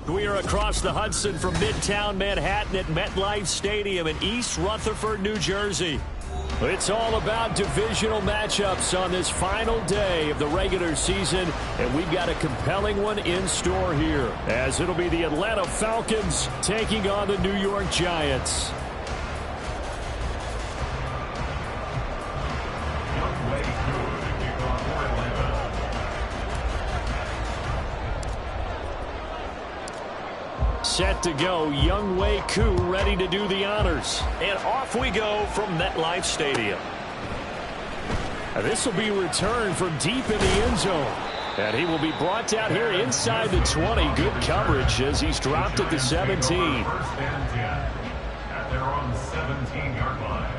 We are across the Hudson from Midtown Manhattan at MetLife Stadium in East Rutherford, New Jersey. It's all about divisional matchups on this final day of the regular season, and we've got a compelling one in store here, as it'll be the Atlanta Falcons taking on the New York Giants. Set to go, Younghoe Koo ready to do the honors. And off we go from MetLife Stadium. This will be returned from deep in the end zone. And he will be brought down here inside the 20. Good coverage as he's dropped at the 17. First and 10 at their own 17-yard line.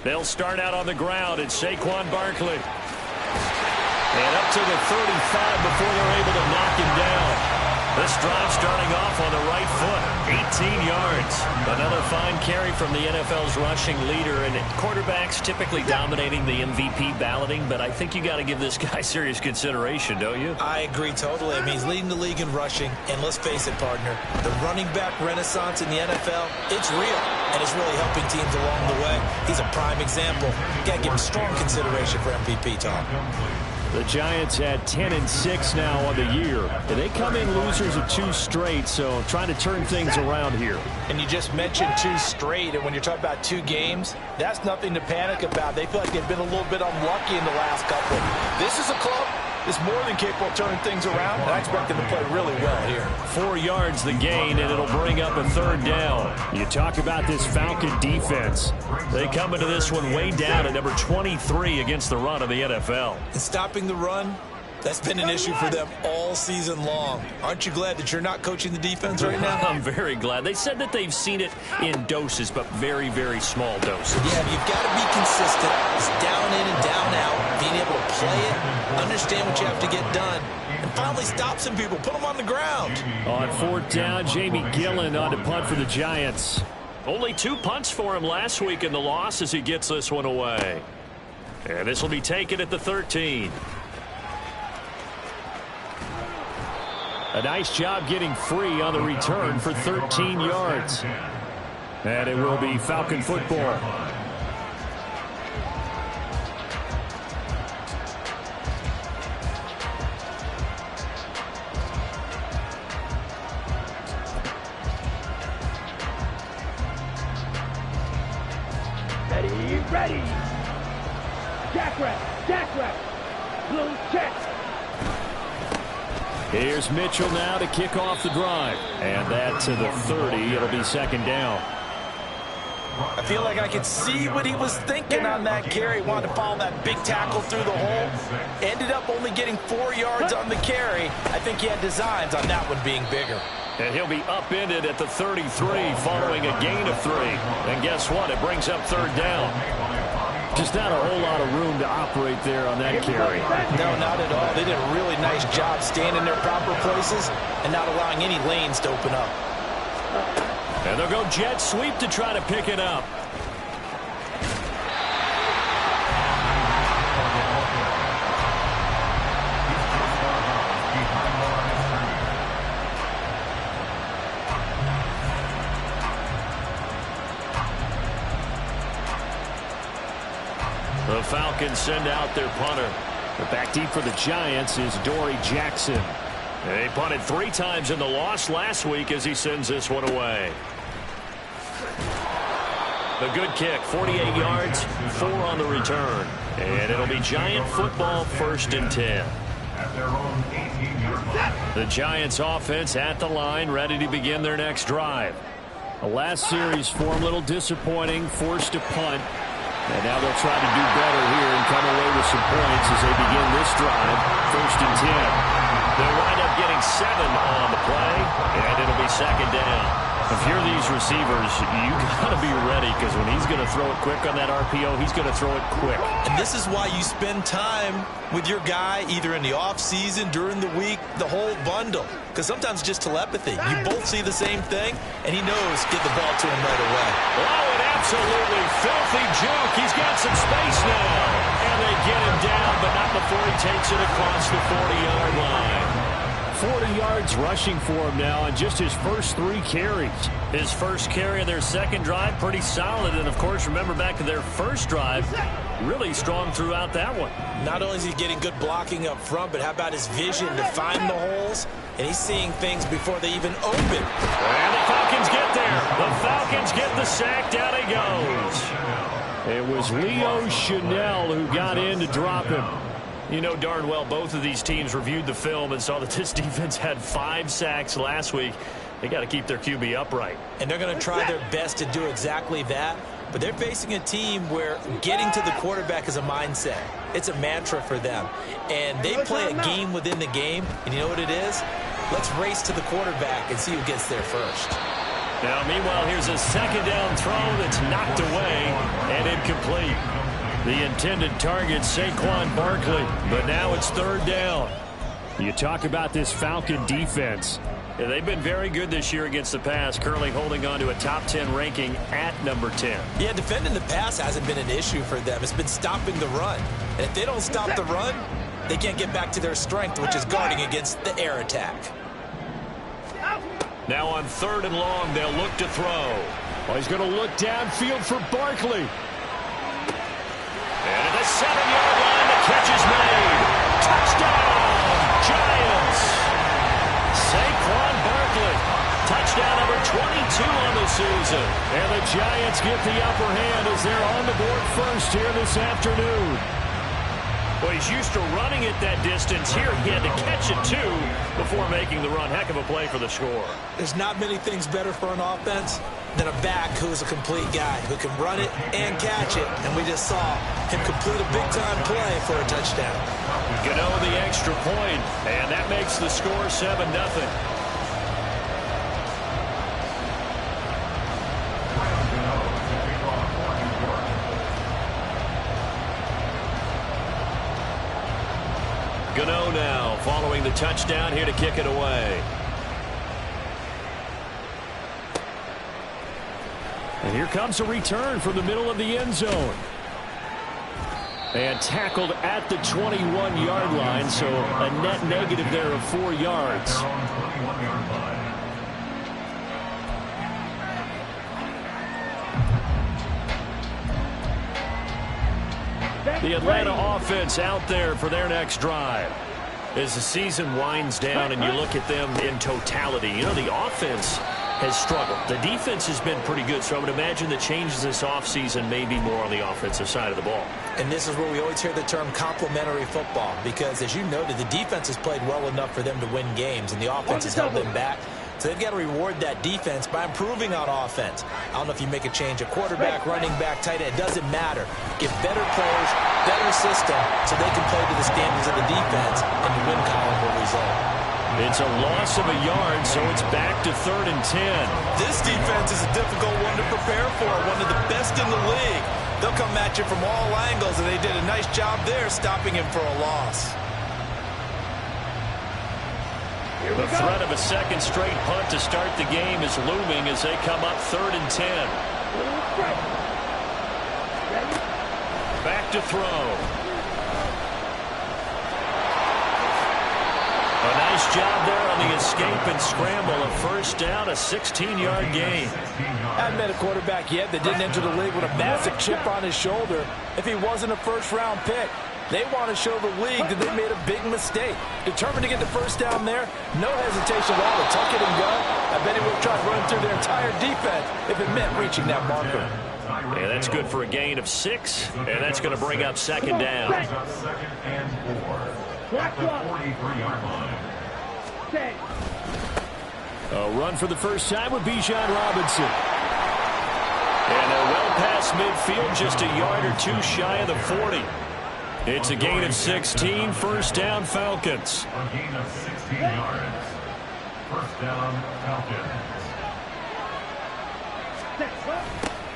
They'll start out on the ground. It's Saquon Barkley. And up to the 35 before they're able to knock him down. This drive starting off on the right foot. 18 yards. Another fine carry from the NFL's rushing leader. And quarterbacks typically dominating the MVP balloting, but I think you got to give this guy serious consideration, don't you? I agree totally. I mean, he's leading the league in rushing. And let's face it, partner, the running back renaissance in the NFL, it's real. And it's really helping teams along the way. He's a prime example. Got to give him strong consideration for MVP, Tom. The Giants at 10-6 now on the year. And they come in losers of 2 straight, so trying to turn things around here. And you just mentioned 2 straight, and when you're talking about 2 games, that's nothing to panic about. They feel like they've been a little bit unlucky in the last couple. This is a club that's more than capable of turning things around, and I expect them to play really well here. 4 yards the gain, and it'll bring up a 3rd down. You talk about this Falcon defense. They come into this one way down at number 23 against the run of the NFL. And stopping the run, that's been an issue for them all season long. Aren't you glad that you're not coaching the defense right now? I'm very glad. They said that they've seen it in doses, but very, very small doses. Yeah, you've got to be consistent. It's down in and down out. Being able to play it, understand what you have to get done, and finally stop some people, put them on the ground. On 4th down, Jamie Gillen on to punt for the Giants. Only 2 punts for him last week in the loss as he gets this one away. And this will be taken at the 13. A nice job getting free on the return for 13 yards. And it will be Falcon football. Ready. Jack rep. Blue check. Here's Mitchell now to kick off the drive. And that to the 30. It'll be 2nd down. I feel like I could see what he was thinking on that carry. Wanted to follow that big tackle through the hole. Ended up only getting 4 yards on the carry. I think he had designs on that one being bigger. And he'll be upended at the 33 following a gain of 3. And guess what? It brings up 3rd down. Just not a whole lot of room to operate there on that carry. No, not at all. They did a really nice job staying in their proper places and not allowing any lanes to open up. And they'll go jet sweep to try to pick it up. The Falcons send out their punter. But back deep for the Giants is Dory Jackson. They punted 3 times in the loss last week as he sends this one away. The good kick, 48 yards, 4 on the return. And it'll be Giant football, 1st and 10. The Giants offense at the line, ready to begin their next drive. The last series for them, a little disappointing, forced to punt. And now they'll try to do better here and come away with some points as they begin this drive. 1st and 10. They'll wind up getting 7 on the play, and it'll be 2nd down. If you're these receivers, you got to be ready, because when he's going to throw it quick on that RPO, he's going to throw it quick. And this is why you spend time with your guy either in the offseason, during the week, the whole bundle. Because sometimes it's just telepathy. You both see the same thing, and he knows get the ball to him right away. Oh, an absolutely filthy juke. He's got some space now. And they get him down, but not before he takes it across the 40-yard line. 40 yards rushing for him now on just his first 3 carries. His first carry of their second drive, pretty solid. And, of course, remember back to their first drive, really strong throughout that one. Not only is he getting good blocking up front, but how about his vision to find the holes? And he's seeing things before they even open. And the Falcons get there. The Falcons get the sack. Down he goes. It was Leo Chanel who got in to drop him. You know darn well both of these teams reviewed the film and saw that this defense had 5 sacks last week. They got to keep their QB upright. And they're going to try their best to do exactly that. But they're facing a team where getting to the quarterback is a mindset. It's a mantra for them. And they play a game within the game. And you know what it is? Let's race to the quarterback and see who gets there first. Now, meanwhile, here's a second down throw that's knocked away and incomplete. The intended target, Saquon Barkley, but now it's third down. You talk about this Falcon defense. Yeah, they've been very good this year against the pass, currently holding on to a top 10 ranking at number 10. Yeah, defending the pass hasn't been an issue for them. It's been stopping the run. And if they don't stop the run, they can't get back to their strength, which is guarding against the air attack. Now on 3rd and long, they'll look to throw. Oh, he's going to look downfield for Barkley. And at the 7-yard line, the catch is made. Touchdown, Giants. Saquon Barkley, touchdown number 22 on the season. And the Giants get the upper hand as they're on the board first here this afternoon. Well, he's used to running it that distance. Here he had to catch it, too, before making the run. Heck of a play for the score. There's not many things better for an offense than a back who's a complete guy who can run it and catch it. And we just saw him complete a big-time play for a touchdown. Gano the extra point, and that makes the score 7-0. Gano now following the touchdown, here to kick it away. And here comes a return from the middle of the end zone. And tackled at the 21-yard line, so a net negative there of 4 yards. The Atlanta offense out there for their next drive. As the season winds down and you look at them in totality, you know, the offense has struggled. The defense has been pretty good, so I would imagine the changes this offseason may be more on the offensive side of the ball. And this is where we always hear the term complementary football, because as you noted, the defense has played well enough for them to win games, and the offense has held them back. So they've got to reward that defense by improving on offense. I don't know if you make a change at quarterback, running back, tight end. It doesn't matter. Get better players, better system, so they can play to the standards of the defense, and the win column will result. It's a loss of a yard, so it's back to 3rd and 10. This defense is a difficult one to prepare for, one of the best in the league. They'll come at you from all angles, and they did a nice job there stopping him for a loss. The threat of a second straight punt to start the game is looming as they come up 3rd and 10. Back to throw. A nice job there on the escape and scramble. A first down, a 16-yard gain. Hadn't met a quarterback yet that didn't enter the league with a massive chip on his shoulder if he wasn't a first-round pick. They want to show the league that they made a big mistake. Determined to get the first down there, no hesitation at all to tuck it and go. I bet he would have tried running through their entire defense if it meant reaching that marker. Yeah, that's good for a gain of 6, and that's going to bring up 2nd down. 2nd and 4 at the 43-yard line. A run for the first time with Bijan Robinson. And they're well past midfield, just a yard or 2 shy of the 40. It's a gain of 16, first down Falcons. A gain of 16 yards. First down Falcons.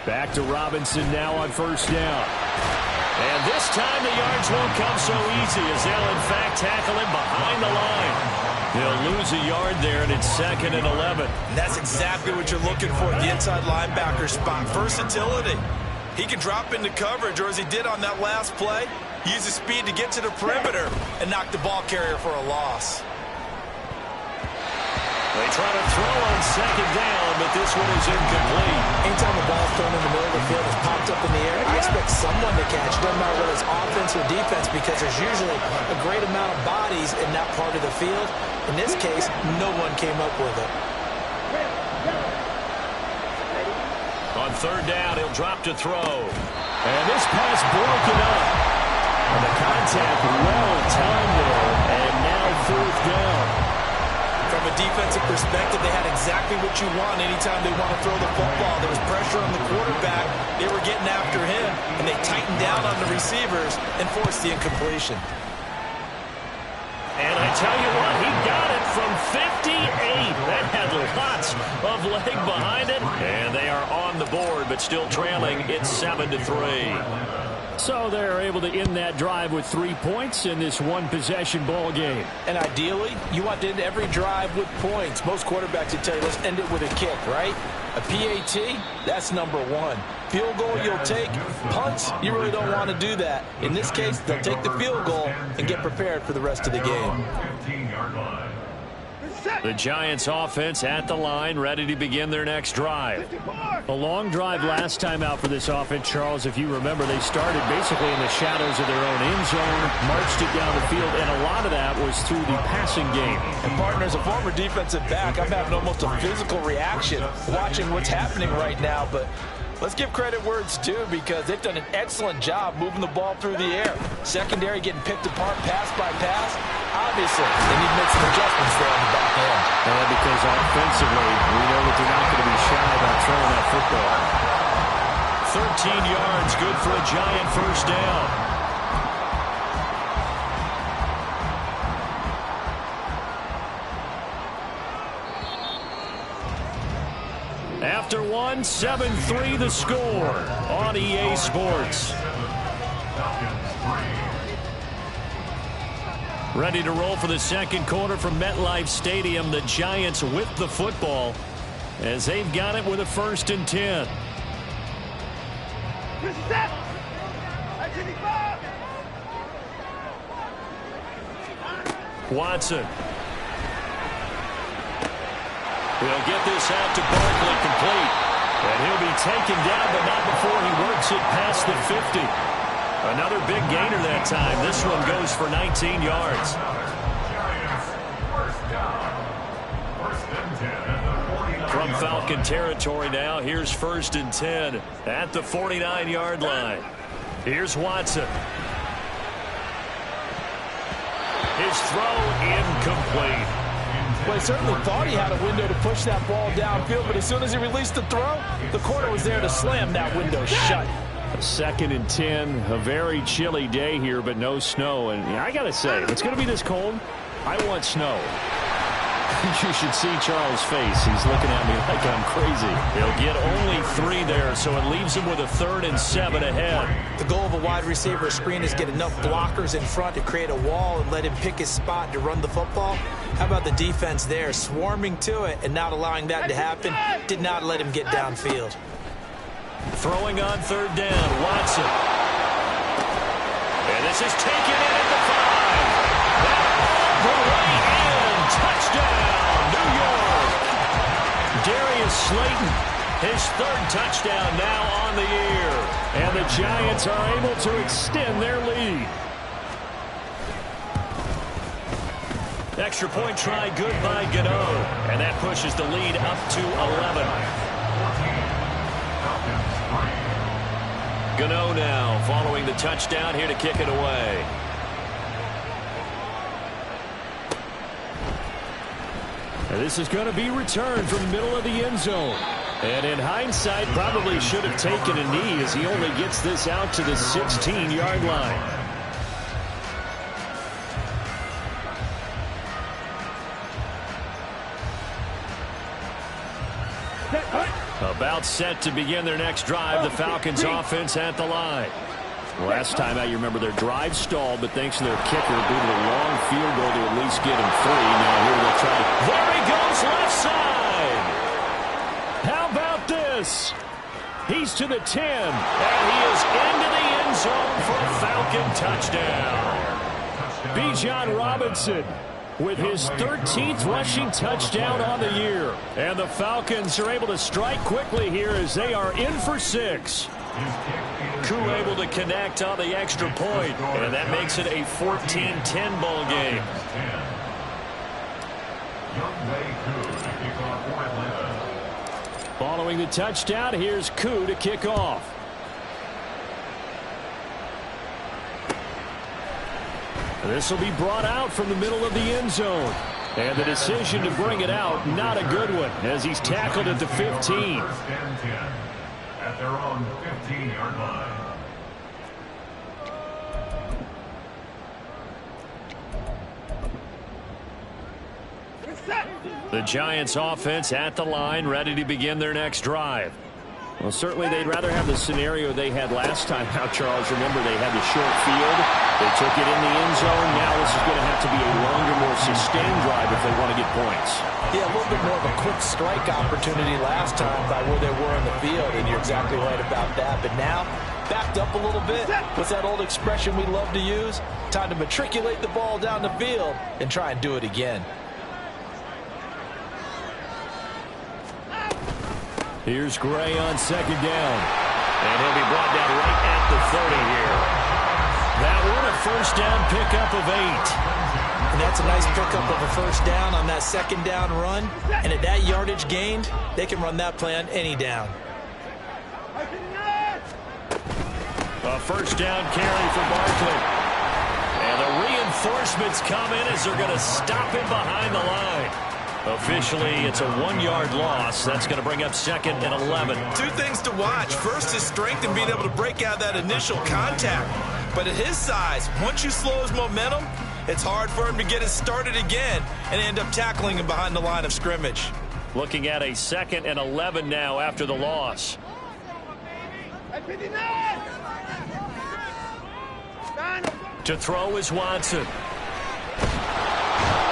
Back to Robinson now on first down. And this time the yards won't come so easy as they'll in fact tackle him behind the line. He'll lose a yard there, and it's 2nd and 11. And that's exactly what you're looking for at the inside linebacker spot. Versatility. He can drop into coverage, or as he did on that last play, use his speed to get to the perimeter and knock the ball carrier for a loss. They try to throw on 2nd down, but this one is incomplete. Anytime the ball's thrown in the middle of the field, it's popped up in the air, I expect someone to catch. Doesn't matter whether it's offense or defense, because there's usually a great amount of bodies in that part of the field. In this case, no one came up with it. On 3rd down, he'll drop to throw. And this pass broken up. And the contact well timed there, and now 4th down. From a defensive perspective, they had exactly what you want anytime they want to throw the football. There was pressure on the quarterback. They were getting after him, and they tightened down on the receivers and forced the incompletion. And I tell you what, he got it from 58. That had lots of leg behind it. And they are on the board, but still trailing. It's 7-3. So they're able to end that drive with 3 points in this one-possession ball game. And ideally, you want to end every drive with points. Most quarterbacks would tell you, let's end it with a kick, right? A PAT, that's number 1. Field goal you'll take. Punts, you really don't want to do that. In this case, they'll take the field goal and get prepared for the rest of the game. 15-yard line. The Giants offense at the line, ready to begin their next drive. A long drive last time out for this offense, Charles. If you remember, they started basically in the shadows of their own end zone, marched it down the field, and a lot of that was through the passing game. And partner, as a former defensive back, I'm having almost a physical reaction watching what's happening right now, but let's give credit where it's due, because they've done an excellent job moving the ball through the air. Secondary getting picked apart pass by pass. Obviously, they need to make some adjustments there on the back end. And because offensively, we know that they're not going to be shy about throwing that football. 13 yards, good for a Giant first down. After 7-3 the score on EA Sports. Ready to roll for the second quarter from MetLife Stadium. The Giants with the football as they've got it with a 1st and 10. Watson. He'll get this out to Barkley, complete. And he'll be taken down, but not before he works it past the 50. Another big gainer that time. This one goes for 19 yards. From Falcon territory now, here's 1st and 10 at the 49-yard line. Here's Watson. His throw incomplete. Well, he certainly thought he had a window to push that ball downfield, but as soon as he released the throw, the corner was there to slam that window shut. 2nd and 10, a very chilly day here, but no snow. And I got to say, if it's going to be this cold, I want snow. You should see Charles' face. He's looking at me like I'm crazy. He'll get only 3 there, so it leaves him with a 3rd and 7 ahead. The goal of a wide receiver screen is get enough blockers in front to create a wall and let him pick his spot to run the football. How about the defense there, swarming to it and not allowing that to happen? Did not let him get downfield. Throwing on 3rd down, Watson. And this is taken in at the 5. All the way in. Touchdown, New York. Darius Slayton, his 3rd touchdown now on the year. And the Giants are able to extend their lead. Extra point try good by Gano. And that pushes the lead up to 11. Gano now following the touchdown here to kick it away. And this is going to be returned from the middle of the end zone. And in hindsight, probably should have taken a knee as he only gets this out to the 16-yard line. A About set to begin their next drive. The Falcons offense at the line. Last time out, you remember their drive stalled, but thanks to their kicker, due to the long field goal to at least get him 3. Now here they'll try to... There he goes, left side! How about this? He's to the 10, and he is into the end zone for a Falcon touchdown. Bijan Robinson with his 13th rushing touchdown on the year. And the Falcons are able to strike quickly here as they are in for 6. Koo able to connect on the extra point, and that makes it a 14-10 ball game. Following the touchdown, here's Koo to kick off. This will be brought out from the middle of the end zone. And the decision to bring it out, not a good one, as he's tackled at the 15. At their own 15-yard line. The Giants offense at the line, ready to begin their next drive. Well, certainly they'd rather have the scenario they had last time out, Charles. Remember, they had the short field. They took it in the end zone. Now this is going to have to be a longer, more sustained drive if they want to get points. Yeah, a little bit more of a quick strike opportunity last time by where they were in the field, and you're exactly right about that. But now, backed up a little bit. What's that old expression we love to use? Time to matriculate the ball down the field and try and do it again. Here's Gray on second down. And he'll be brought down right at the 30 here. That one a first down pickup of 8. And that's a nice pickup of a first down on that second down run. And at that yardage gained, they can run that play on any down. A first down carry for Barkley. And the reinforcements come in as they're going to stop him behind the line. Officially, it's a 1-yard loss. That's going to bring up 2nd and 11. Two things to watch. First, his strength and being able to break out that initial contact. But at his size, once you slow his momentum, it's hard for him to get it started again and end up tackling him behind the line of scrimmage. Looking at a 2nd and 11 now after the loss. To throw is Watson.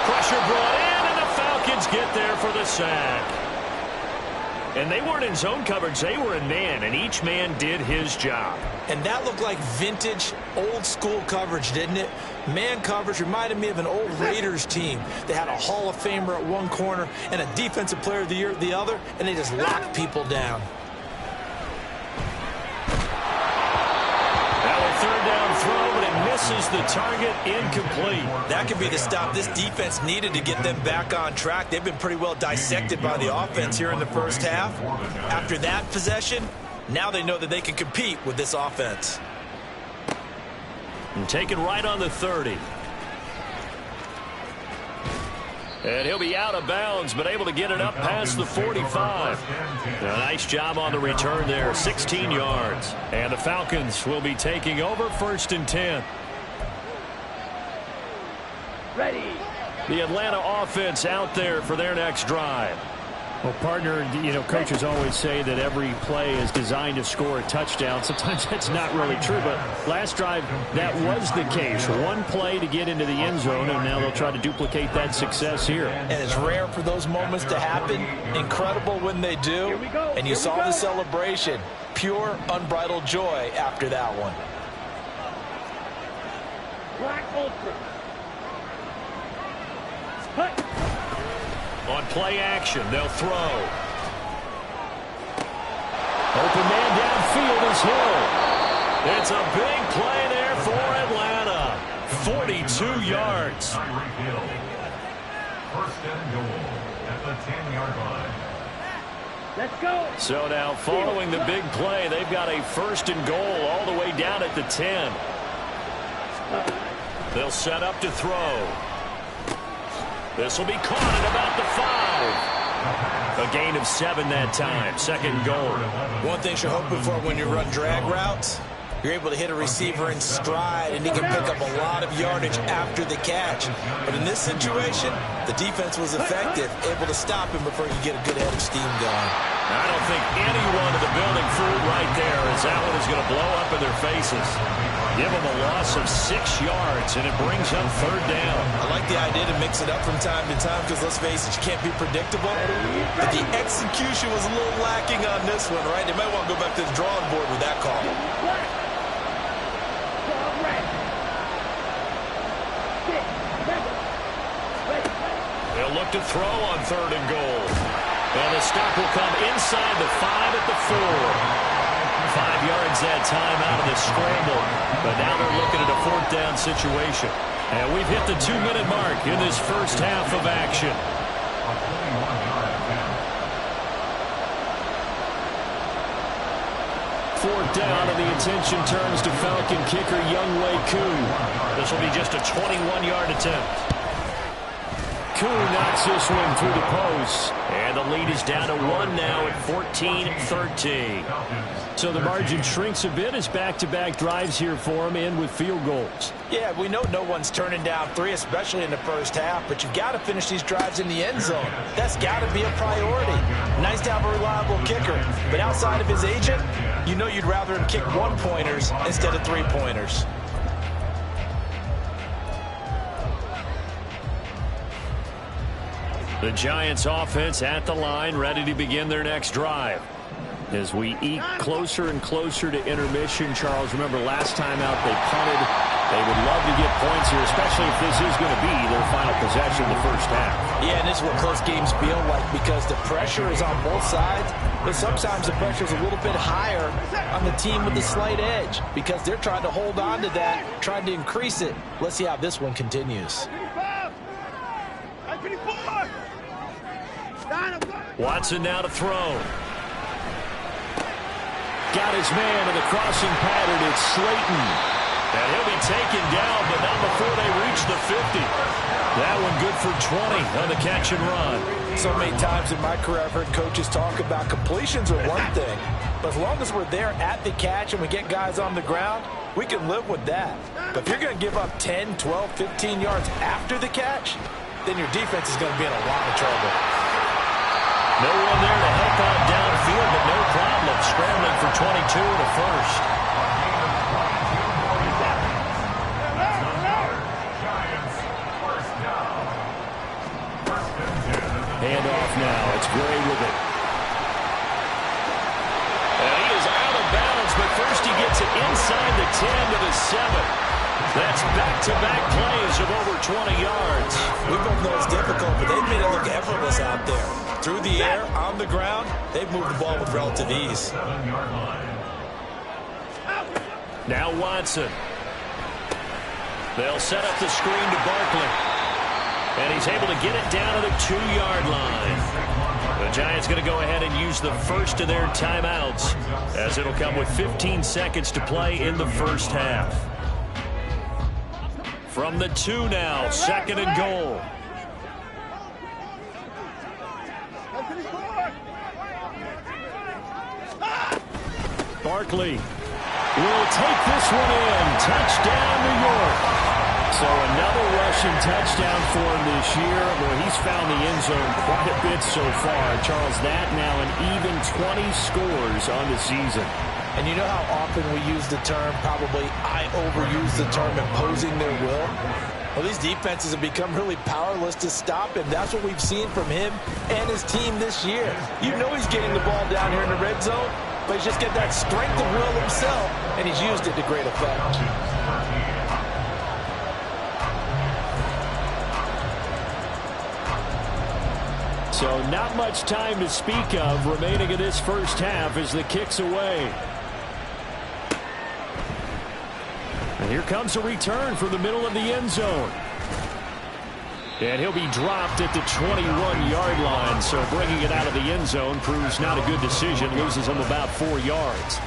Pressure brought in. Falcons get there for the sack. And they weren't in zone coverage. They were in man, and each man did his job. And that looked like vintage, old-school coverage, didn't it? Man coverage reminded me of an old Raiders team. They had a Hall of Famer at one corner and a Defensive Player of the Year at the other, and they just locked people down. Third down throw, but it misses the target, incomplete. That could be the stop this defense needed to get them back on track. They've been pretty well dissected by the offense here in the first half. After that possession, now they know that they can compete with this offense. And taken right on the 30. And he'll be out of bounds, but able to get it up past the 45. A nice job on the return there, 16 yards. And the Falcons will be taking over 1st and 10. Ready. The Atlanta offense out there for their next drive. Well, partner, you know, coaches always say that every play is designed to score a touchdown. Sometimes that's not really true, but last drive, that was the case. One play to get into the end zone, and now they'll try to duplicate that success here. And it's rare for those moments to happen. Incredible when they do. And you saw the celebration. Pure, unbridled joy after that one. Black Ultra. On play action, they'll throw. Open man downfield is Hill. It's a big play there for Atlanta. 42 yards. First and goal at the 10-yard line. Let's go. So now following the big play, they've got a 1st and goal all the way down at the 10. They'll set up to throw. This will be caught at about the 5. A gain of 7 that time. 2nd goal. One thing you're hoping for when you run drag routes, You're able to hit a receiver in stride, and he can pick up a lot of yardage after the catch. But in this situation, the defense was effective, able to stop him before he could get a good head of steam going. I don't think anyone in the building fooled right there, as that one is going to blow up in their faces. Give them a loss of 6 yards, and it brings up 3rd down. I like the idea to mix it up from time to time because, let's face it, you can't be predictable. But the execution was a little lacking on this one, right? They might want to go back to the drawing board with that call. They'll look to throw on 3rd and goal. And the stop will come inside the 5 at the 4. 5 yards that time out of the scramble. But now they're looking at a 4th down situation. And we've hit the 2-minute mark in this first half of action. 4th down, and the attention turns to Falcon kicker Younghoe Koo. This will be just a 21-yard attempt. Koo knocks this one through the post. And the lead is down to 1 now at 14-13. So the margin shrinks a bit as back-to-back drives here for him, and with field goals. Yeah, we know no one's turning down 3, especially in the first half, but you've got to finish these drives in the end zone. That's got to be a priority. Nice to have a reliable kicker, but outside of his agent, you know you'd rather him kick 1-pointers instead of 3-pointers. The Giants offense at the line, ready to begin their next drive. As we eke closer and closer to intermission, Charles, remember last time out they punted. They would love to get points here, especially if this is going to be their final possession of the first half. Yeah, and this is what close games feel like because the pressure is on both sides, but sometimes the pressure is a little bit higher on the team with the slight edge because they're trying to hold on to that, trying to increase it. Let's see how this one continues. Watson now to throw. Got his man in the crossing pattern. It's Slayton. And he'll be taken down, but not before they reach the 50. That one good for 20 on the catch and run. So many times in my career I've heard coaches talk about completions are one thing, but as long as we're there at the catch and we get guys on the ground, we can live with that. But if you're going to give up 10, 12, 15 yards after the catch, then your defense is going to be in a lot of trouble. No one there to help out downfield, but no problem scrambling for 22 to first. Hand off now. It's Gray with it. And he is out of bounds, but first he gets it inside the 10 to the 7. That's back-to-back plays of over 20 yards. We both know it's difficult, but they've made it look effortless out there. Through the air, on the ground, they've moved the ball with relative ease. Now Watson. They'll set up the screen to Barkley. And he's able to get it down to the 2-yard line. The Giants going to go ahead and use the first of their timeouts, as it'll come with 15 seconds to play in the first half. From the 2 now, 2nd and goal. Barkley will take this one in. Touchdown, New York. So another rushing touchdown for him this year, where he's found the end zone quite a bit so far. Charles, that now an even 20 scores on the season. And you know how often we use the term, probably I overuse the term, imposing their will? Well, these defenses have become really powerless to stop him. That's what we've seen from him and his team this year. You know he's getting the ball down here in the red zone, but he's just got that strength of will himself, and he's used it to great effect. So not much time to speak of remaining in this first half as the kick's away. And here comes a return from the middle of the end zone. And he'll be dropped at the 21-yard line, so bringing it out of the end zone proves not a good decision, loses him about 4 yards.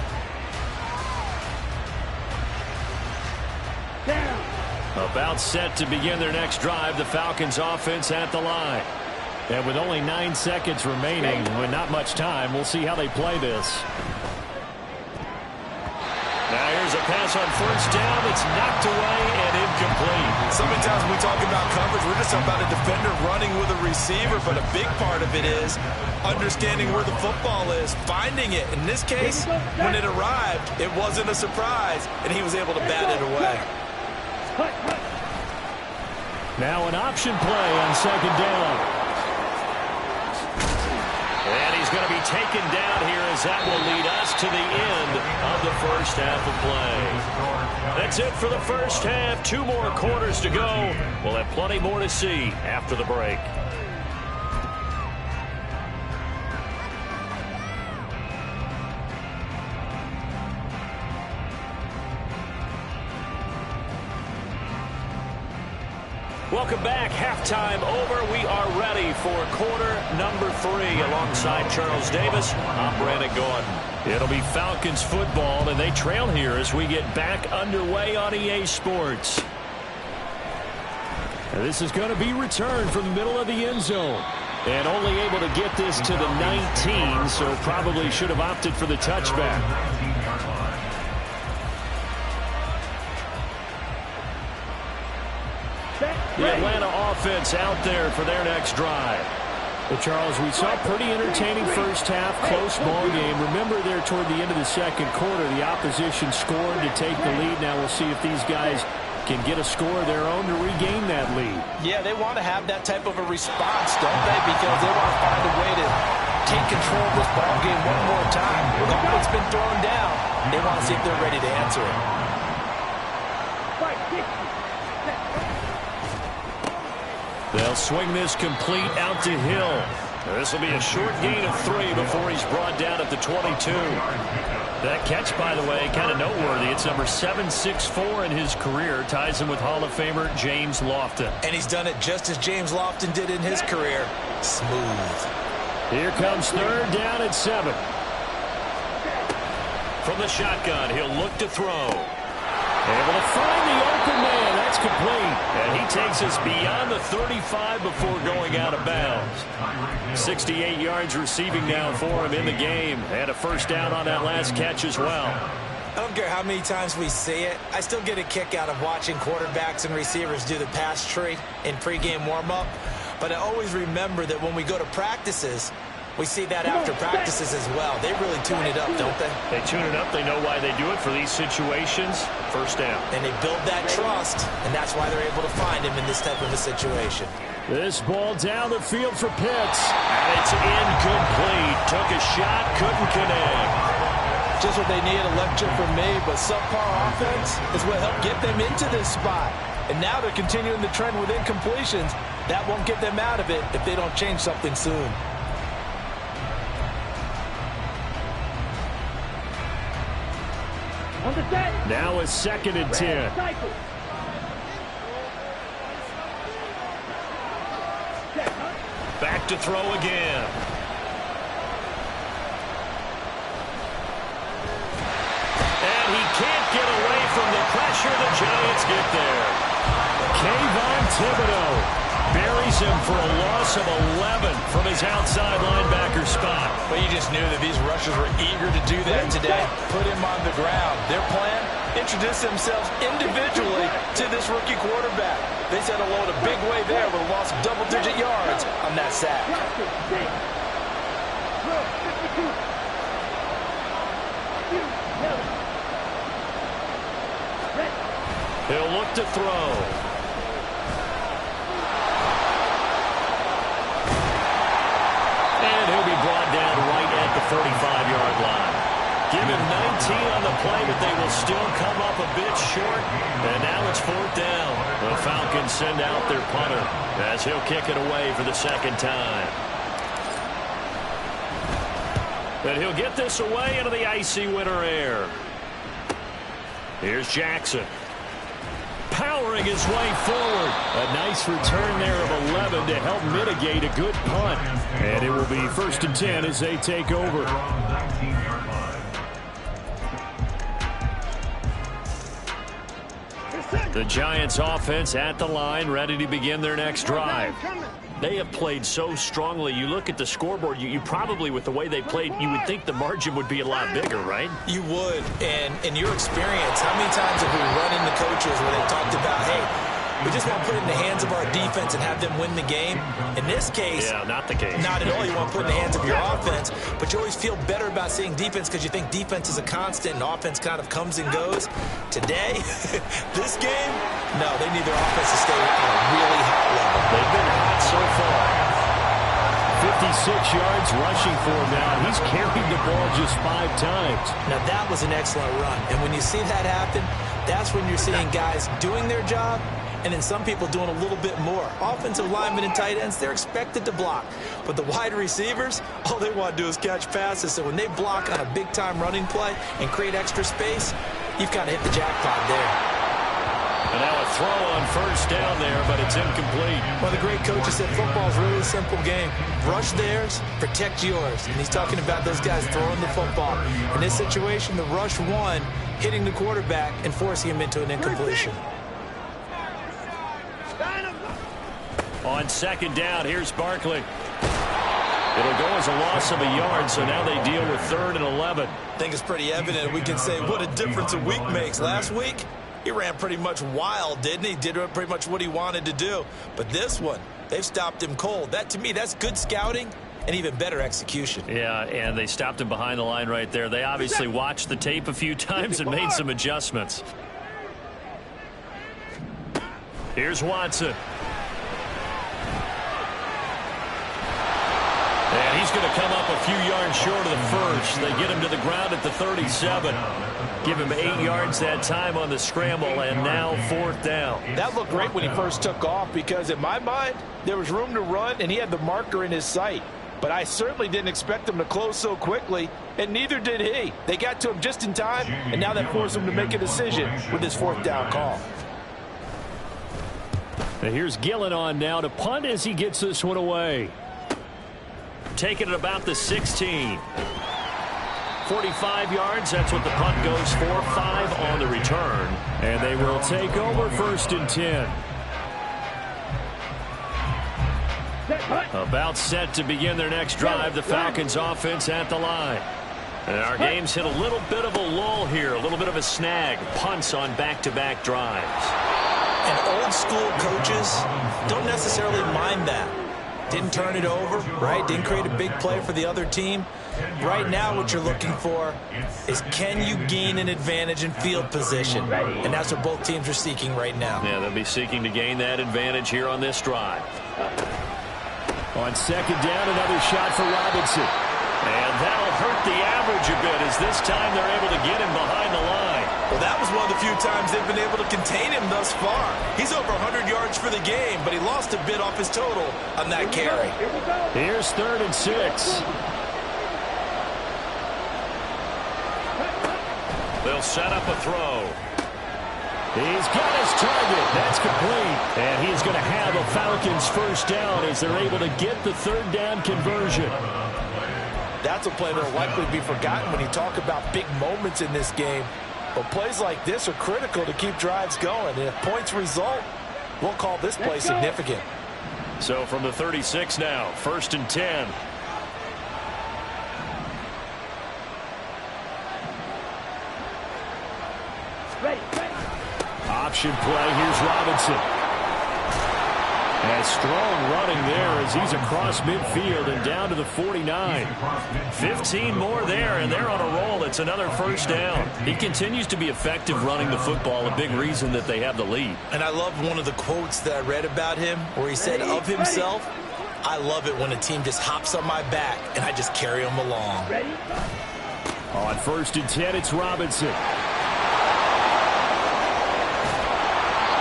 About set to begin their next drive, the Falcons offense at the line. And with only 9 seconds remaining, with not much time, we'll see how they play this. Now here's a pass on first down. It's knocked away and incomplete. So many times when we talk about coverage, we're just talking about a defender running with a receiver, but a big part of it is understanding where the football is, finding it. In this case, when it arrived, it wasn't a surprise, and he was able to bat it away. Now an option play on second down. And he's going to be taken down here as that will lead us to the end of the first half of play. That's it for the first half. 2 more quarters to go. We'll have plenty more to see after the break. Welcome back. Halftime over. We are ready for quarter number 3 alongside Charles Davis. I'm Brandon Gordon. It'll be Falcons football, and they trail here as we get back underway on EA Sports. And this is going to be returned from the middle of the end zone. And only able to get this to the 19, so probably should have opted for the touchback. The Atlanta offense out there for their next drive. Well, Charles, we saw a pretty entertaining first half, close ball game. Remember there toward the end of the second quarter, the opposition scored to take the lead. Now we'll see if these guys can get a score of their own to regain that lead. Yeah, they want to have that type of a response, don't they? Because they want to find a way to take control of this ball game one more time. With all that's been thrown down, they want to see if they're ready to answer it. They'll swing this complete out to Hill. This will be a short gain of 3 before he's brought down at the 22. That catch, by the way, kind of noteworthy. It's number 764 in his career. Ties him with Hall of Famer James Lofton. And he's done it just as James Lofton did in his career. Smooth. Here comes third down at 7. From the shotgun, he'll look to throw. Able to find the open man. That's complete. And he takes us beyond the 35 before going out of bounds. 68 yards receiving now for him in the game. And a first down on that last catch as well. I don't care how many times we see it. I still get a kick out of watching quarterbacks and receivers do the pass tree in pregame warm-up. But I always remember that when we go to practices, we see that after practices as well. They really tune it up, don't they? They tune it up. They know why they do it for these situations. First down. And they build that trust, and that's why they're able to find him in this type of a situation. This ball down the field for Pitts. And it's incomplete. Took a shot, couldn't connect. Just what they need, a lecture from me, but subpar offense is what helped get them into this spot. And now they're continuing the trend with incompletions. That won't get them out of it if they don't change something soon. Now a second and 10. Back to throw again. And he can't get away from the pressure. The Giants get there. Kayvon Thibodeau buries him for a loss of 11 from his outside linebacker spot. But you just knew that these rushers were eager to do that today. Put him on the ground. Their plan, introduce themselves individually to this rookie quarterback. They said hello in a big way there with a loss of double-digit yards on that sack. He'll look to throw. And he'll be brought down right at the 45-yard line. Give him 19 on the play, but they will still come up a bit short. And now it's fourth down. The Falcons send out their punter as he'll kick it away for the second time. And he'll get this away into the icy winter air. Here's Jackson. Powering his way forward. A nice return there of 11 to help mitigate a good punt. And it will be first and 10 as they take over. The Giants offense at the line, ready to begin their next drive. They have played so strongly. You look at the scoreboard, you probably, with the way they played, you would think the margin would be a lot bigger, right? You would. And in your experience, how many times have we run into coaches where they talked about, hey, we just want to put it in the hands of our defense and have them win the game? In this case, yeah, not the case. Not at all. You want to put it in the hands of your offense, but you always feel better about seeing defense because you think defense is a constant and offense kind of comes and goes. Today, this game, no, they need their offense to stay on a really high level. They've been hot so far. 56 yards rushing for him now. He's carried the ball just 5 times. Now, that was an excellent run. And when you see that happen, that's when you're seeing guys doing their job and then some people doing a little bit more. Offensive linemen and tight ends, they're expected to block. But the wide receivers, all they want to do is catch passes. So when they block on a big-time running play and create extra space, you've kind of hit the jackpot there. And now a throw on first down there, but it's incomplete. Well, the great coach said football's really a simple game. Rush theirs, protect yours. And he's talking about those guys throwing the football. In this situation, the rush won, hitting the quarterback and forcing him into an incompletion. On second down, here's Barkley. It'll go as a loss of a yard, so now they deal with 3rd and 11. I think it's pretty evident. We can say what a difference a week makes. Last week, he ran pretty much wild, didn't he? Did pretty much what he wanted to do. But this one, they've stopped him cold. That, to me, that's good scouting and even better execution. Yeah, and they stopped him behind the line right there. They obviously watched the tape a few times and made some adjustments. Here's Watson. And he's going to come up a few yards short of the first. They get him to the ground at the 37. Give him 8 yards that time on the scramble, and now 4th down. That looked great when he first took off because, in my mind, there was room to run, and he had the marker in his sight. But I certainly didn't expect him to close so quickly, and neither did he. They got to him just in time, and now that forced him to make a decision with his 4th down call. And here's Gillen on now to punt as he gets this one away. Taking it about the 16. 45 yards, that's what the punt goes for. 5 on the return. And they will take over 1st and 10. About set to begin their next drive. The Falcons offense at the line. And our game's hit a little bit of a lull here. A little bit of a snag. Punts on back-to-back drives. And old school coaches don't necessarily mind that. Didn't turn it over, right? Didn't create a big play for the other team. Right now what you're looking for is, can you gain an advantage in field position? And that's what both teams are seeking right now. Yeah, they'll be seeking to gain that advantage here on this drive. On second down, another shot for Robinson. And that'll hurt the average a bit as this time they're able to get him behind the line. Well, that was one of the few times they've been able to contain him thus far. He's over 100 yards for the game, but he lost a bit off his total on that carry. Here's 3rd and 6. They'll set up a throw. He's got his target. That's complete. And he's going to have a Falcons 1st down as they're able to get the 3rd down conversion. That's a play that will likely be forgotten when you talk about big moments in this game. But plays like this are critical to keep drives going. And if points result, we'll call this play significant. So from the 36 now, 1st and 10. Ready. Option play. Here's Robinson. And strong running there as he's across midfield and down to the 49. 15 more there, and they're on a roll. It's another 1st down. He continues to be effective running the football, a big reason that they have the lead. And I love one of the quotes that I read about him where he said of himself, I love it when a team just hops on my back and I just carry them along. On 1st and 10, it's Robinson.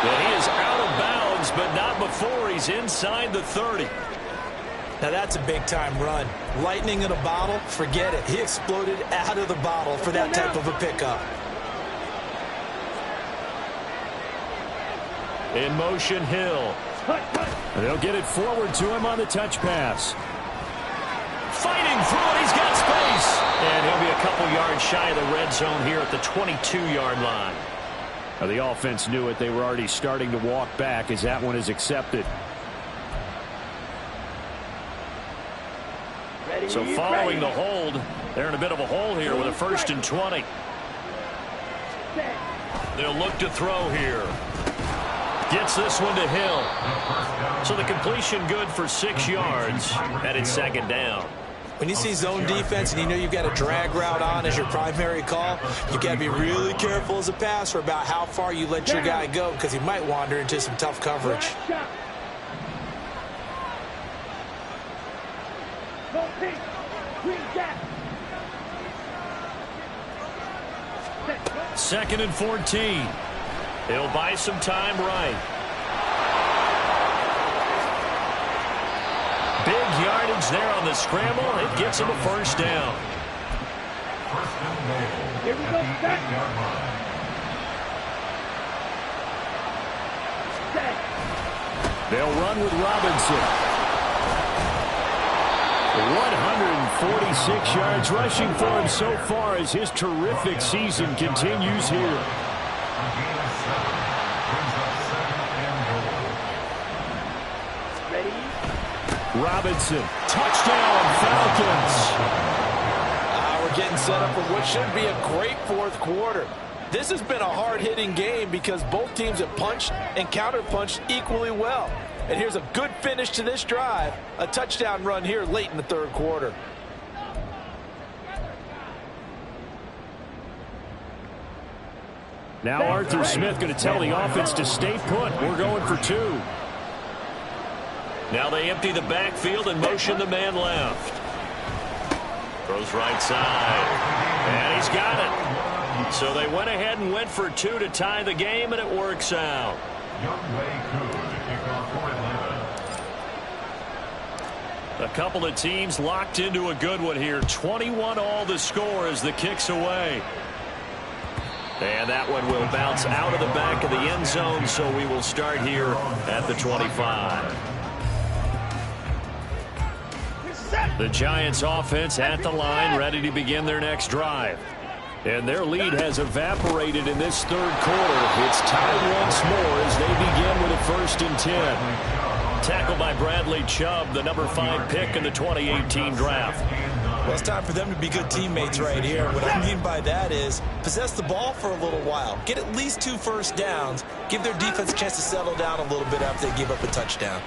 And he is out of bounds, but not before he's inside the 30. Now that's a big-time run. Lightning in a bottle, forget it. He exploded out of the bottle for that type of a pickup. In motion, Hill. They'll get it forward to him on the touch pass. Fighting through it, he's got space. And he'll be a couple yards shy of the red zone here at the 22-yard line. Now, the offense knew it. They were already starting to walk back as that one is accepted. So following the hold, they're in a bit of a hole here with a 1st and 20. They'll look to throw here. Gets this one to Hill. So the completion good for 6 yards, and it's 2nd down. When you see zone defense and you know you've got a drag route on as your primary call, you've got to be really careful as a passer about how far you let your guy go because he might wander into some tough coverage. Second and 14. He'll buy some time right. Big yardage there on the scramble. It gets him a 1st down. Here we go, set. They'll run with Robinson. 146 yards rushing for him so far as his terrific season continues here. Robinson, touchdown, Falcons. We're getting set up for what should be a great 4th quarter. This has been a hard-hitting game because both teams have punched and counter-punched equally well. And here's a good finish to this drive. A touchdown run here late in the 3rd quarter. Now Arthur Smith going to tell the offense to stay put. We're going for 2. Now they empty the backfield and motion the man left. Throws right side. And he's got it. So they went ahead and went for 2 to tie the game, and it works out. A couple of teams locked into a good one here. 21 all the score as the kick's away. And that one will bounce out of the back of the end zone, so we will start here at the 25. The Giants offense at the line, ready to begin their next drive. And their lead has evaporated in this 3rd quarter. It's tied once more as they begin with a 1st and 10. Tackled by Bradley Chubb, the number 5 pick in the 2018 draft. Well, it's time for them to be good teammates right here. What I mean by that is possess the ball for a little while. Get at least 2 first downs. Give their defense a chance to settle down a little bit after they give up a touchdown.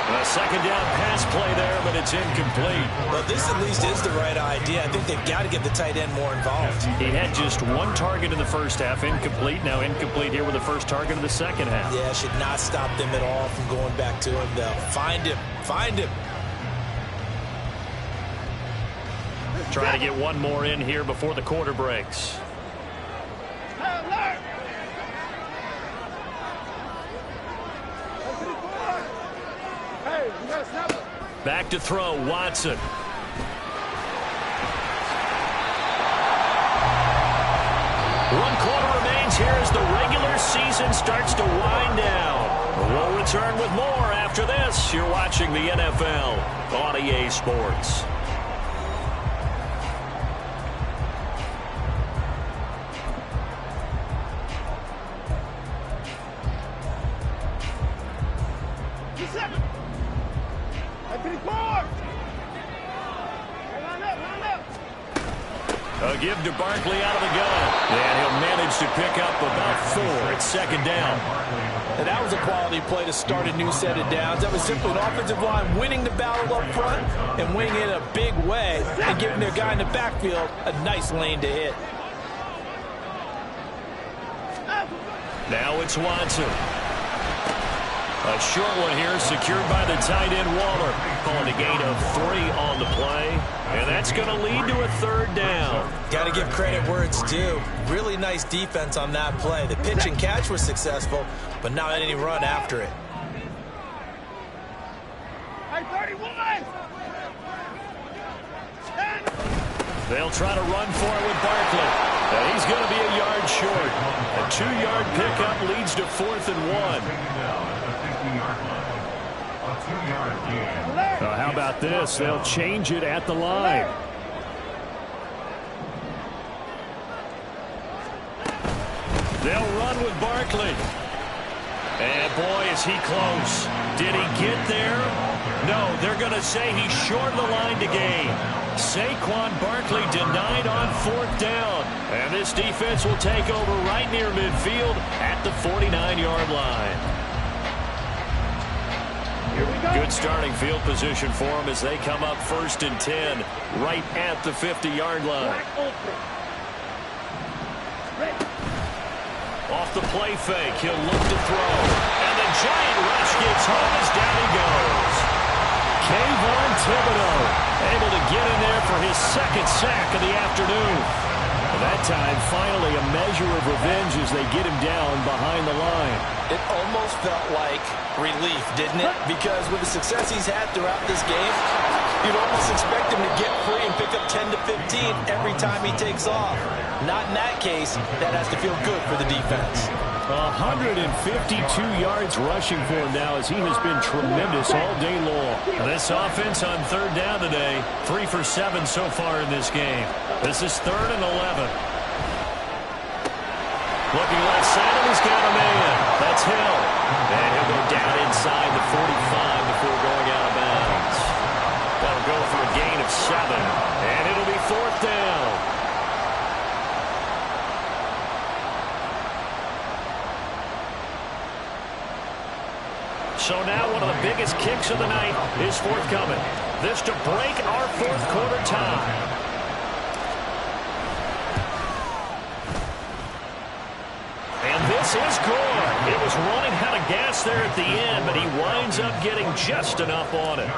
A 2nd down pass play there, but it's incomplete. Well, this at least is the right idea. I think they've got to get the tight end more involved. He had just 1 target in the 1st half, incomplete. Now incomplete here with the 1st target of the 2nd half. Yeah, should not stop them at all from going back to him, though. Find him. Find him. Trying to get one more in here before the quarter breaks. Back to throw, Watson. One quarter remains here as the regular season starts to wind down. We'll return with more after this. You're watching the NFL on EA Sports. A give to Barkley out of the gun. And he'll manage to pick up about 4. It's 2nd down. And that was a quality play to start a new set of downs. That was simply an offensive line winning the battle up front and winning it a big way and giving their guy in the backfield a nice lane to hit. Now it's Watson. A short one here secured by the tight end Waller. Calling a gain of 3 on the play. And that's going to lead to a 3rd down. Got to give credit where it's due. Really nice defense on that play. The pitch and catch was successful, but not any run after it. They'll try to run for it with Barkley. And he's going to be a yard short. A 2-yard pickup leads to 4th and 1. How about this? They'll change it at the line. They'll run with Barkley. And boy, is he close. Did he get there? No, they're going to say he's short of the line to gain. Saquon Barkley denied on 4th down. And this defense will take over right near midfield at the 49-yard line. Here we go. Good starting field position for them as they come up 1st and 10 right at the 50-yard line. Black ultra. Ready. Off the play fake, he'll look to throw. And the giant rush gets home as down he goes. Kayvon Thibodeau able to get in there for his 2nd sack of the afternoon. And that time, finally, a measure of revenge as they get him down behind the line. It almost felt like relief, didn't it? Because with the success he's had throughout this game, you'd almost expect him to get free and pick up 10 to 15 every time he takes off. Not in that case. That has to feel good for the defense. 152 yards rushing for him now as he has been tremendous all day long. This offense on 3rd down today, 3 for 7 so far in this game. This is 3rd and 11. Looking left side, and he's got a man. That's Hill. And he'll go down inside the 45 before going out of bounds. That'll go for a gain of 7. And it'll be 4th down. So now one of the biggest kicks of the night is forthcoming. This to break our 4th quarter tie. And this is good. It was running out of gas there at the end, but he winds up getting just enough on it.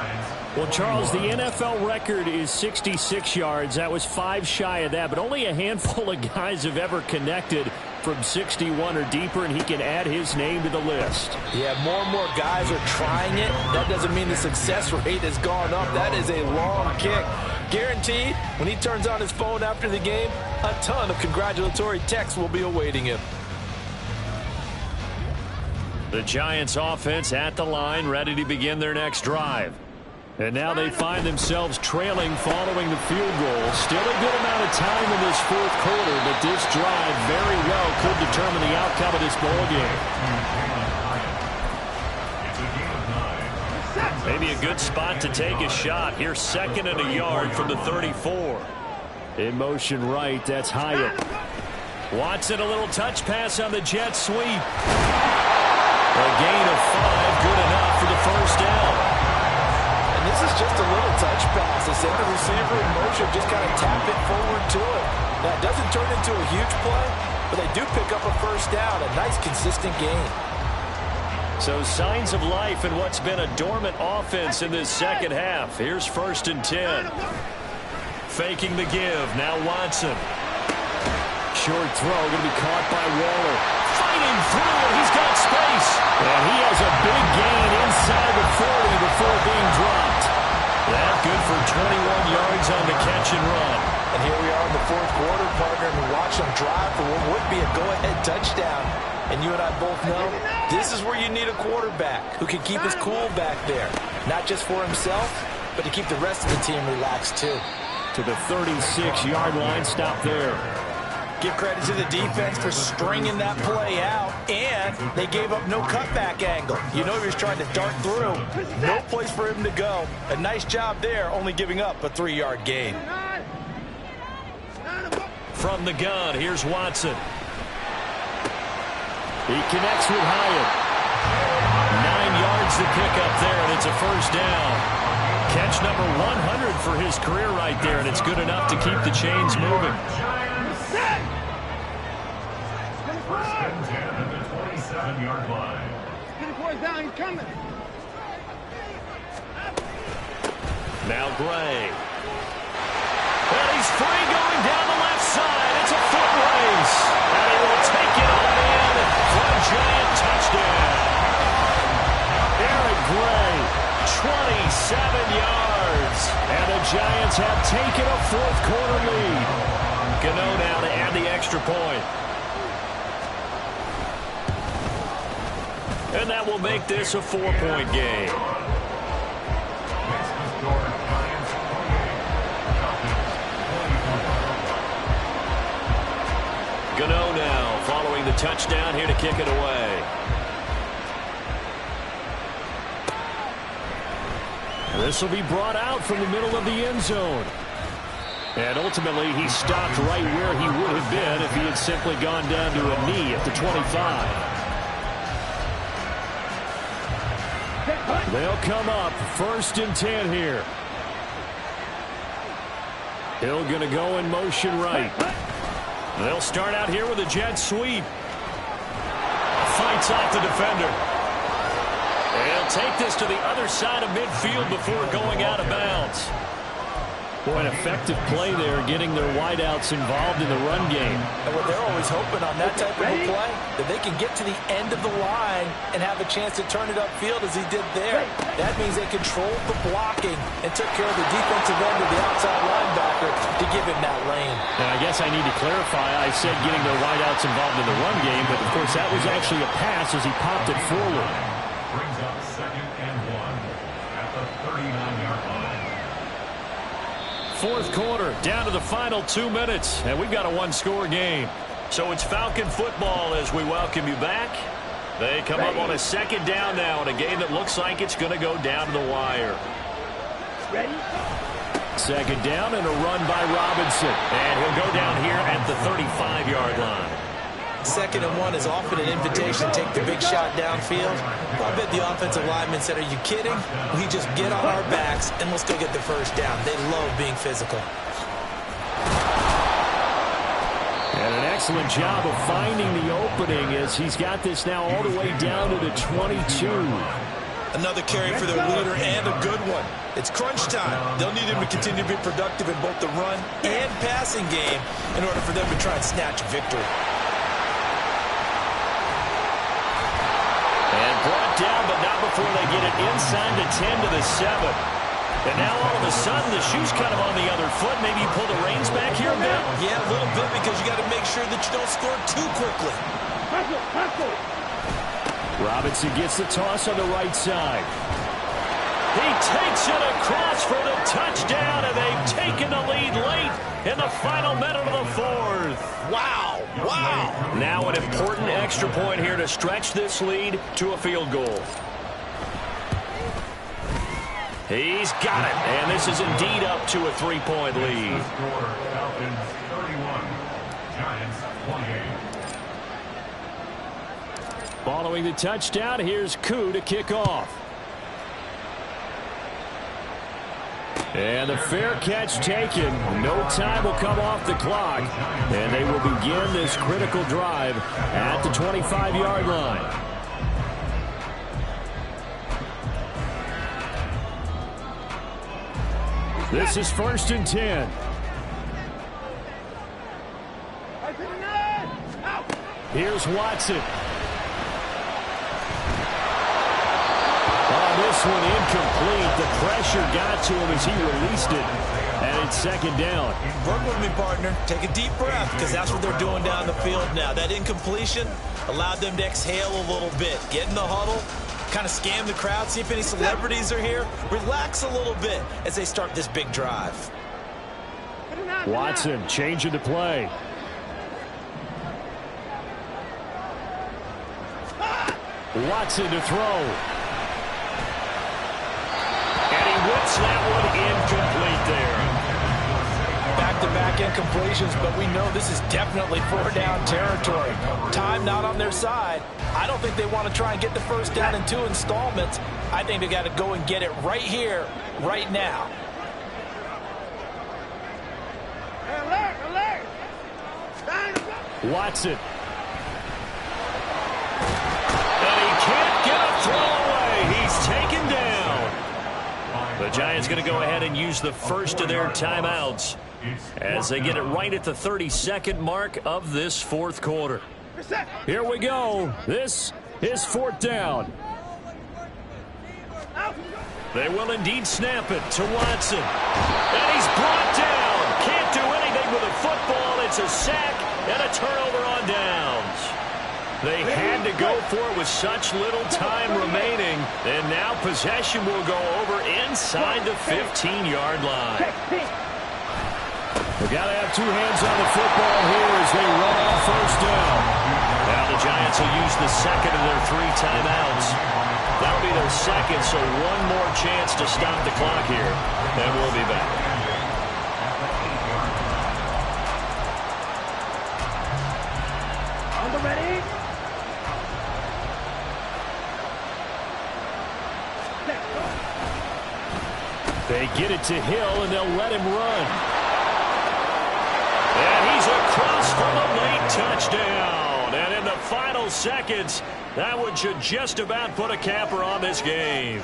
Well, Charles, the NFL record is 66 yards. That was 5 shy of that, but only a handful of guys have ever connected from 61 or deeper, and he can add his name to the list. Yeah, more and more guys are trying it. That doesn't mean the success rate has gone up. That is a long kick. Guaranteed, when he turns on his phone after the game, a ton of congratulatory texts will be awaiting him. The Giants offense at the line, ready to begin their next drive. And now they find themselves trailing following the field goal. Still a good amount of time in this 4th quarter, but this drive very well could determine the outcome of this ball game. Maybe a good spot to take a shot. Here's 2nd and a yard from the 34. In motion right, that's Hyatt. Watson, a little touch pass on the jet sweep. A gain of 5, good enough for the 1st down. This is just a little touch pass. They send the receiver in motion, just kind of tap it forward to him. Now, it doesn't turn into a huge play, but they do pick up a 1st down, a nice, consistent gain. So signs of life in what's been a dormant offense in this 2nd half. Here's 1st and 10. Faking the give. Now Watson. Short throw, going to be caught by Waller. Fighting through, and he's got space. And he has a big gain inside the 40 before being dropped. That good for 21 yards on the catch and run. And here we are in the 4th quarter, partner, and we watch them drive for what would be a go-ahead touchdown. And you and I both know this is where you need a quarterback who can keep his cool back there. Not just for himself, but to keep the rest of the team relaxed too. To the 36-yard line, stop there. Give credit to the defense for stringing that play out, and they gave up no cutback angle. You know he was trying to dart through. No place for him to go. A nice job there, only giving up a 3-yard gain. From the gun, here's Watson. He connects with Hyatt. 9 yards to pick up there, and it's a 1st down. Catch number 100 for his career right there, and it's good enough to keep the chains moving. First and 10 at the 27-yard line. Get the 4th down, he's coming. Now Gray. And he's free going down the left side. It's a foot race. And he will take it on in for a Giant touchdown. Eric Gray, 27 yards. And the Giants have taken a 4th quarter lead. Gano now to add the extra point. And that will make this a 4-point game. Gano now following the touchdown here to kick it away. This will be brought out from the middle of the end zone. And ultimately, he stopped right where he would have been if he had simply gone down to a knee at the 25. They'll come up 1st and 10 here. Hill going to go in motion right. They'll start out here with a jet sweep. Fights off the defender. They'll take this to the other side of midfield before going out of bounds. Boy, an effective play there, getting their wideouts involved in the run game. And what they're always hoping on that type of a play, that they can get to the end of the line and have a chance to turn it upfield as he did there. That means they controlled the blocking and took care of the defensive end of the outside linebacker to give him that lane. Now, I guess I need to clarify. I said getting their wideouts involved in the run game, but of course that was actually a pass as he popped it forward. Brings up 2nd and 1 at the 39-yard line. 4th quarter, down to the final 2 minutes, and we've got a one-score game. So it's Falcon football as we welcome you back. They come up on a 2nd down now in a game that looks like it's going to go down to the wire. Ready? 2nd down and a run by Robinson. And he'll go down here at the 35-yard line. 2nd and 1 is often an invitation to take the big shot downfield. I bet the offensive lineman said, are you kidding? We just get on our backs and let's go get the 1st down. They love being physical. And an excellent job of finding the opening as he's got this now all the way down to the 22. Another carry for their leader and a good one. It's crunch time. They'll need him to continue to be productive in both the run and passing game in order for them to try and snatch victory. And brought down, but not before they get it inside the 10 to the 7. And now all of a sudden the shoe's kind of on the other foot. Maybe you pull the reins back here a bit? Yeah, a little bit, because you got to make sure that you don't score too quickly. Robinson gets the toss on the right side. He takes it across for the touchdown, and they've taken the lead late in the final minute of the 4th. Wow, wow. Now an important extra point here to stretch this lead to a field goal. He's got it, and this is indeed up to a 3-point lead. Score, Falcons 31, Giants 28. Following the touchdown, here's Koo to kick off. And the fair catch taken. No time will come off the clock. And they will begin this critical drive at the 25-yard line. This is 1st and 10. Here's Watson. This one incomplete. The pressure got to him as he released it. And it's 2nd down. Work with me, partner. Take a deep breath, because that's what they're doing down the field now. That incompletion allowed them to exhale a little bit. Get in the huddle, kind of scan the crowd, see if any celebrities are here. Relax a little bit as they start this big drive. Watson changing the play. Watson to throw. Whips that one incomplete there. Back-to-back incompletions, but we know this is definitely 4-down territory. Time not on their side. I don't think they want to try and get the 1st down in 2 installments. I think they got to go and get it right here, right now. Alert! Watson. And he can't get a throw away. He's taken down. The Giants going to go ahead and use the first of their timeouts as they get it right at the 32nd mark of this 4th quarter. Here we go. This is 4th down. They will indeed snap it to Watson. And he's brought down. Can't do anything with a football. It's a sack and a turnover on downs. They had to go for it with such little time remaining. And now possession will go over inside the 15-yard line. They've got to have 2 hands on the football here as they run on 1st down. Now the Giants will use the second of their 3 timeouts. That'll be their second, so one more chance to stop the clock here, and we'll be back. On the ready. They get it to Hill, and they'll let him run. And he's across for the late touchdown. And in the final seconds, that one should just about put a capper on this game.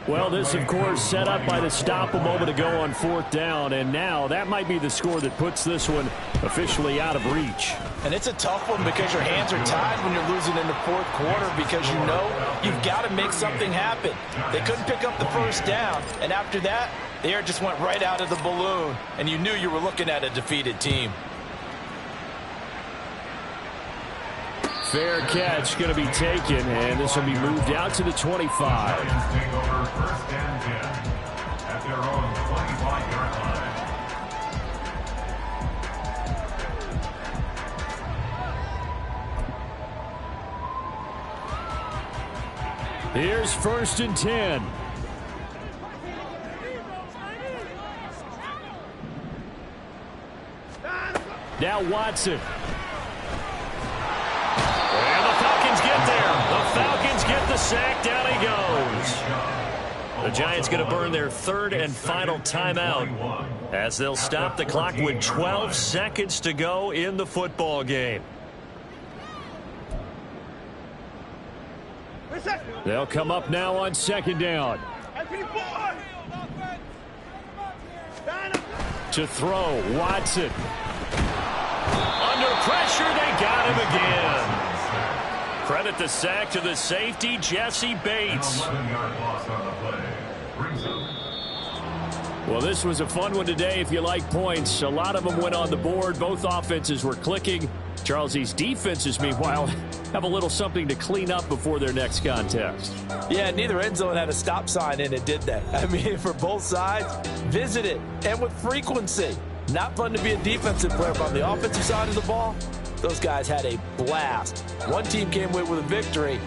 Well, this, of course, set up by the stop a moment ago on 4th down, and now that might be the score that puts this one officially out of reach. And it's a tough one because your hands are tied when you're losing in the 4th quarter because you know you've got to make something happen. They couldn't pick up the first down, and after that, the air just went right out of the balloon, and you knew you were looking at a defeated team. Fair catch going to be taken, and this will be moved out to the 25. Falcons take over 1st and 10 at their own 25-yard line. Here's 1st and 10. Now Watson. And the Falcons get there. The Falcons get the sack. Down he goes. The Giants going to burn their 3rd and final timeout as they'll stop the clock with 12 seconds to go in the football game. They'll come up now on 2nd down. To throw, Watson. Under pressure, they got him again. Credit the sack to the safety, Jesse Bates. 11-yard loss on the play. Redzone. Well, this was a fun one today if you like points. A lot of them went on the board. Both offenses were clicking. Charles's defenses, meanwhile, have a little something to clean up before their next contest. Yeah, neither end zone had a stop sign in it, did they? I mean, for both sides, visit it, and with frequency. Not fun to be a defensive player, but on the offensive side of the ball, those guys had a blast. One team came away with a victory.